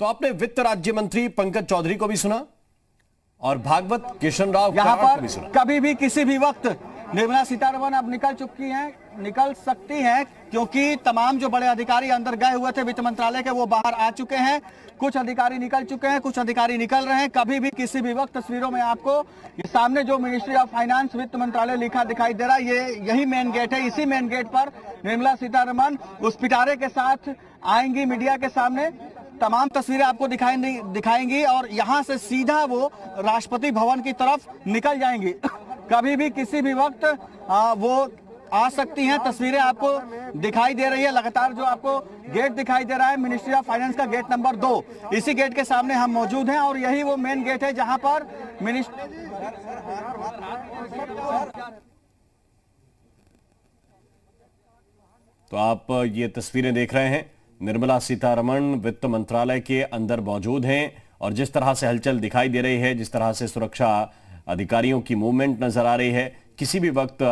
तो आपने वित्त राज्य मंत्री पंकज चौधरी को भी सुना और भागवत कृष्ण राव यहाँ कराड़ को पर भी सुना। कभी भी किसी भी वक्त निर्मला सीतारमण अब निकल सकती हैं, क्योंकि तमाम जो बड़े अधिकारी अंदर गए हुए थे वित्त मंत्रालय के वो बाहर आ चुके हैं। कुछ अधिकारी निकल चुके हैं, कुछ अधिकारी निकल रहे हैं। कभी भी किसी भी वक्त तस्वीरों में आपको ये सामने जो मिनिस्ट्री ऑफ फाइनेंस वित्त मंत्रालय लिखा दिखाई दे रहा है, यही मेन गेट है। इसी मेन गेट पर निर्मला सीतारमण उस पिटारे के साथ आएंगी मीडिया के सामने। तमाम तस्वीरें आपको दिखाएंगी और यहां से सीधा वो राष्ट्रपति भवन की तरफ निकल जाएंगी। कभी भी किसी भी वक्त वो आ सकती हैं। तस्वीरें आपको दिखाई दे रही है लगातार। जो आपको गेट दिखाई दे रहा है मिनिस्ट्री ऑफ फाइनेंस का गेट नंबर 2, इसी गेट के सामने हम मौजूद हैं और यही वो मेन गेट है जहां पर तो आप ये तस्वीरें देख रहे हैं, निर्मला सीतारमण वित्त मंत्रालय के अंदर मौजूद हैं और जिस तरह से हलचल दिखाई दे रही है, जिस तरह से सुरक्षा अधिकारियों की मूवमेंट नजर आ रही है, किसी भी वक्त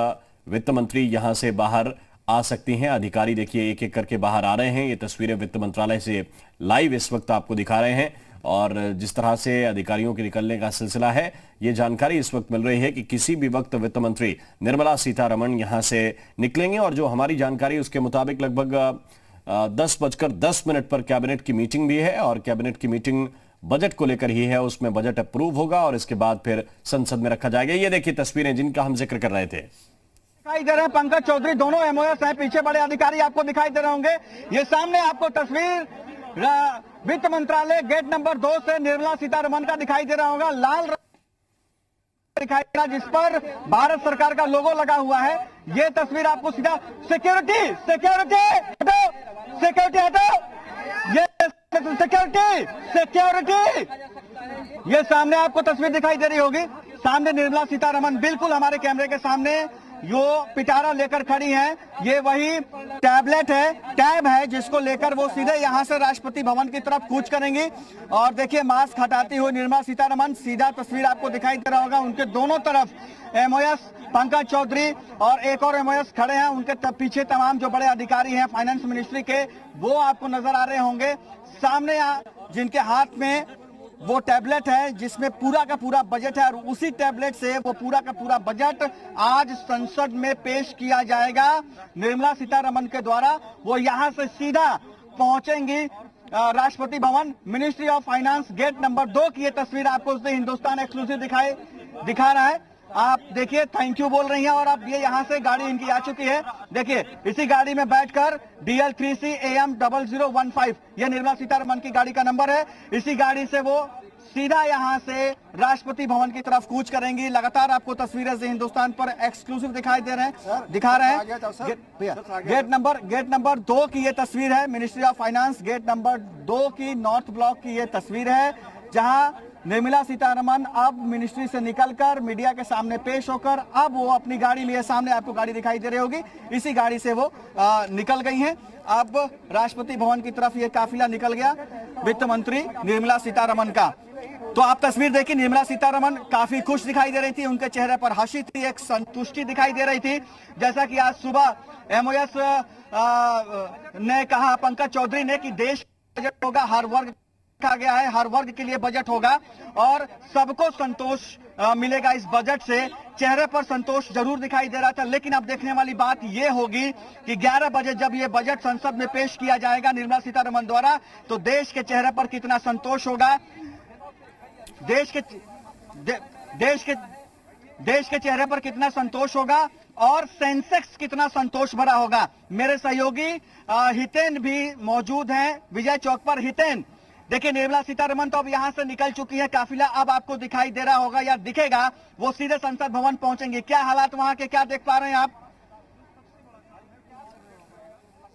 वित्त मंत्री यहां से बाहर आ सकती हैं। अधिकारी देखिए एक एक करके बाहर आ रहे हैं। ये तस्वीरें वित्त मंत्रालय से लाइव इस वक्त आपको दिखा रहे हैं और जिस तरह से अधिकारियों के निकलने का सिलसिला है, ये जानकारी इस वक्त मिल रही है कि किसी भी वक्त वित्त मंत्री निर्मला सीतारमण यहां से निकलेंगे और जो हमारी जानकारी उसके मुताबिक लगभग 10:10 पर कैबिनेट की मीटिंग भी है और कैबिनेट की मीटिंग बजट को लेकर ही है। उसमें बजट अप्रूव होगा और इसके बाद फिर संसद में रखा जाएगा। ये देखिए तस्वीरें जिनका हम जिक्र कर रहे थे, दिखाई दे रहे हैं पंकज चौधरी, दोनों एमओएस हैं। पीछे बड़े अधिकारी आपको दिखाई दे रहे होंगे। ये सामने आपको तस्वीर वित्त मंत्रालय गेट नंबर 2 से निर्मला सीतारमण का दिखाई दे रहा होगा। लाल दिखाई दे रहा जिस पर भारत सरकार का लोगो लगा हुआ है। ये तस्वीर आपको सीधा सिक्योरिटी हटो, ये सिक्योरिटी ये सामने आपको तस्वीर दिखाई दे रही होगी। सामने निर्मला सीतारमण बिल्कुल हमारे कैमरे के सामने जो पिटारा लेकर खड़ी हैं, ये वही टैब है जिसको लेकर वो सीधे यहां से राष्ट्रपति भवन की तरफ कूच करेंगी। और देखिए मास्क हटाती हुई निर्मला सीतारमण, सीधा तस्वीर आपको दिखाई दे रहा होगा। उनके दोनों तरफ एमओएस पंकज चौधरी और एक और एमओएस खड़े हैं। उनके पीछे तमाम जो बड़े अधिकारी हैं फाइनेंस मिनिस्ट्री के, वो आपको नजर आ रहे होंगे। सामने जिनके हाथ में वो टैबलेट है जिसमें पूरा का पूरा बजट है और उसी टैबलेट से वो पूरा का पूरा बजट आज संसद में पेश किया जाएगा निर्मला सीतारमण के द्वारा। वो यहां से सीधा पहुंचेंगी Rashtrapati Bhavan. Ministry of finance gate number 2 की ये तस्वीर आपको उससे हिंदुस्तान एक्सक्लूसिव दिखा रहा है। आप देखिए थैंक यू बोल रही हैं और अब ये यहाँ से गाड़ी इनकी आ चुकी है। देखिए इसी गाड़ी में बैठकर DL3C AM 0015 ये निर्मला सीतारमण की गाड़ी का नंबर है। इसी गाड़ी से वो सीधा यहाँ से राष्ट्रपति भवन की तरफ कूच करेंगी। लगातार आपको तस्वीरें से हिंदुस्तान पर एक्सक्लूसिव दिखा रहे हैं। गेट नंबर 2 की ये तस्वीर है। Ministry of finance gate number 2 की नॉर्थ ब्लॉक की ये तस्वीर है, जहां निर्मला सीतारमण अब मिनिस्ट्री से निकलकर मीडिया के सामने पेश होकर अब वो अपनी गाड़ी लिए, सामने आपको गाड़ी दिखाई दे रही होगी, इसी गाड़ी से वो निकल गई हैं। अब राष्ट्रपति भवन की तरफ ये काफिला निकल गया वित्त मंत्री निर्मला सीतारमण का। तो आप तस्वीर देखिए, निर्मला सीतारमण काफी खुश दिखाई दे रही थी, उनके चेहरे पर हंसी थी, एक संतुष्टि दिखाई दे रही थी। जैसा कि आज सुबह एमओएस ने कहा, पंकज चौधरी ने, कि देश बजट होगा, हर वर्ग कहा गया है, हर वर्ग के लिए बजट होगा और सबको संतोष मिलेगा इस बजट से। चेहरे पर संतोष जरूर दिखाई दे रहा था, लेकिन अब देखने वाली बात यह होगी कि 11 बजे जब ये बजट संसद में पेश किया जाएगा निर्मला सीतारमण द्वारा, तो देश के चेहरे पर कितना संतोष होगा, देश के चेहरे पर कितना संतोष होगा और सेंसेक्स कितना संतोष भरा होगा। मेरे सहयोगी हितेन भी मौजूद हैं विजय चौक पर। हितेन, देखिए निर्मला सीतारमण तो अब यहां से निकल चुकी है, काफिला अब आपको दिखाई दे रहा होगा या दिखेगा, वो सीधे संसद भवन पहुंचेंगे। क्या हालात वहां के, क्या देख पा रहे हैं आप?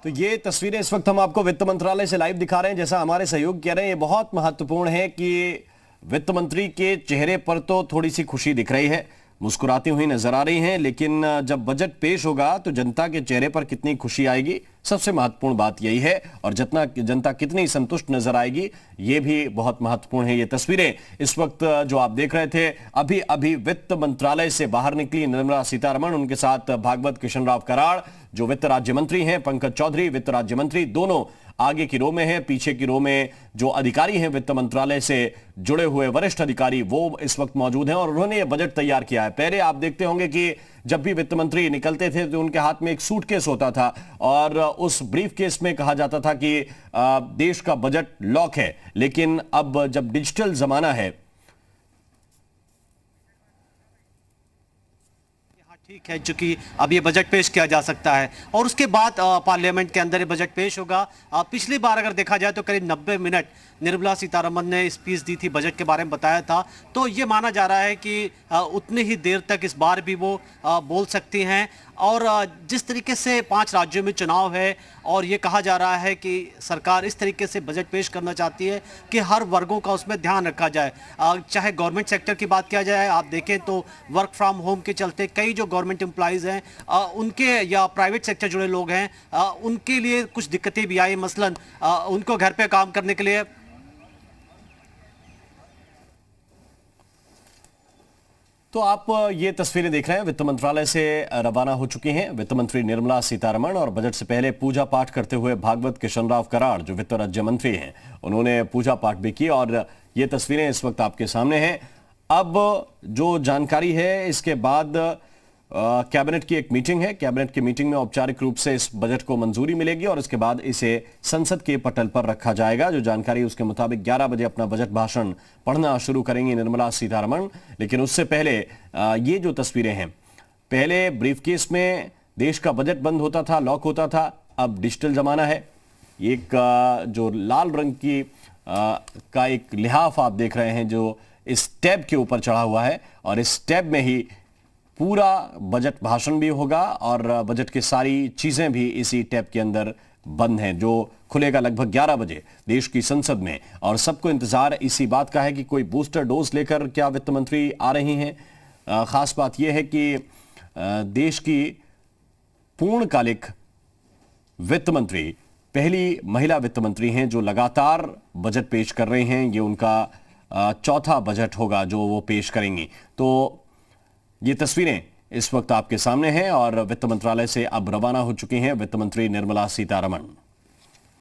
तो ये तस्वीरें इस वक्त हम आपको वित्त मंत्रालय से लाइव दिखा रहे हैं। जैसा हमारे सहयोगी कह रहे हैं, ये बहुत महत्वपूर्ण है कि वित्त मंत्री के चेहरे पर तो थोड़ी सी खुशी दिख रही है, मुस्कुराती हुई नजर आ रही हैं, लेकिन जब बजट पेश होगा तो जनता के चेहरे पर कितनी खुशी आएगी, सबसे महत्वपूर्ण बात यही है। और जितना जनता कितनी संतुष्ट नजर आएगी ये भी बहुत महत्वपूर्ण है। ये तस्वीरें इस वक्त जो आप देख रहे थे, अभी अभी वित्त मंत्रालय से बाहर निकली निर्मला सीतारमण, उनके साथ भागवत कृष्ण राव कराड़ जो वित्त राज्य मंत्री हैं, पंकज चौधरी वित्त राज्य मंत्री, दोनों आगे की रो में है, पीछे की रो में जो अधिकारी हैं वित्त मंत्रालय से जुड़े हुए वरिष्ठ अधिकारी वो इस वक्त मौजूद हैं और उन्होंने ये बजट तैयार किया है। पहले आप देखते होंगे कि जब भी वित्त मंत्री निकलते थे तो उनके हाथ में एक सूटकेस होता था और उस ब्रीफ केस में कहा जाता था कि देश का बजट लॉक है। लेकिन अब जब डिजिटल जमाना है, ठीक है, चूंकि अब ये बजट पेश किया जा सकता है और उसके बाद पार्लियामेंट के अंदर ये बजट पेश होगा। पिछली बार अगर देखा जाए तो करीब 90 मिनट निर्मला सीतारमण ने स्पीच दी थी, बजट के बारे में बताया था, तो ये माना जा रहा है कि उतनी ही देर तक इस बार भी वो बोल सकती हैं। और जिस तरीके से 5 राज्यों में चुनाव है और ये कहा जा रहा है कि सरकार इस तरीके से बजट पेश करना चाहती है कि हर वर्गों का उसमें ध्यान रखा जाए। चाहे गवर्नमेंट सेक्टर की बात किया जाए, आप देखें तो वर्क फ्रॉम होम के चलते कई जो गवर्नमेंट एम्प्लॉइज़ हैं उनके या प्राइवेट सेक्टर जुड़े लोग हैं उनके लिए कुछ दिक्कतें भी आई, मसलन उनको घर पे काम करने के लिए तो आप ये तस्वीरें देख रहे हैं वित्त मंत्रालय से रवाना हो चुकी हैं वित्त मंत्री निर्मला सीतारमण और बजट से पहले पूजा पाठ करते हुए भागवत कृष्णराव कराड़ जो वित्त राज्य मंत्री हैं उन्होंने पूजा पाठ भी की और ये तस्वीरें इस वक्त आपके सामने हैं। अब जो जानकारी है इसके बाद कैबिनेट की एक मीटिंग है। कैबिनेट की मीटिंग में औपचारिक रूप से इस बजट को मंजूरी मिलेगी और इसके बाद इसे संसद के पटल पर रखा जाएगा। जो जानकारी उसके मुताबिक 11 बजे अपना बजट भाषण पढ़ना शुरू करेंगी निर्मला सीतारमण। लेकिन उससे पहले ये जो तस्वीरें हैं, पहले ब्रीफकेस में देश का बजट बंद होता था, लॉक होता था, अब डिजिटल जमाना है। एक जो लाल रंग की का एक लिहाफ आप देख रहे हैं जो इस टैब के ऊपर चढ़ा हुआ है और इस टैब में ही पूरा बजट भाषण भी होगा और बजट की सारी चीजें भी इसी टैब के अंदर बंद हैं जो खुलेगा लगभग 11 बजे देश की संसद में। और सबको इंतजार इसी बात का है कि कोई बूस्टर डोज लेकर क्या वित्त मंत्री आ रही हैं। खास बात यह है कि देश की पूर्णकालिक वित्त मंत्री पहली महिला वित्त मंत्री हैं जो लगातार बजट पेश कर रहे हैं। ये उनका चौथा बजट होगा जो वो पेश करेंगी। तो ये तस्वीरें इस वक्त आपके सामने हैं और वित्त मंत्रालय से अब रवाना हो चुकी हैं वित्त मंत्री निर्मला सीतारमण।